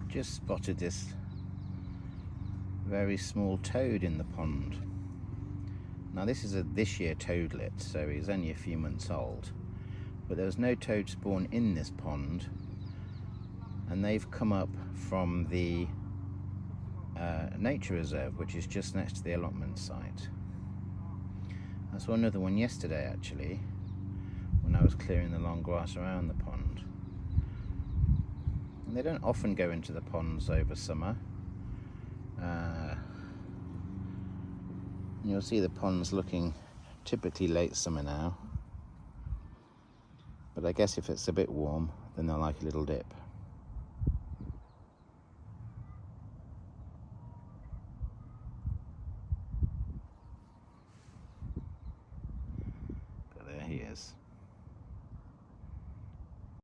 just spotted this very small toad in the pond. Now this is a this year toadlet, so he's only a few months old, but there was no toad spawn in this pond, and they've come up from the nature reserve, which is just next to the allotment site. I saw another one yesterday actually, when I was clearing the long grass around the pond. And they don't often go into the ponds over summer. You'll see the ponds looking typically late summer now, but I guess if it's a bit warm then they'll like a little dip.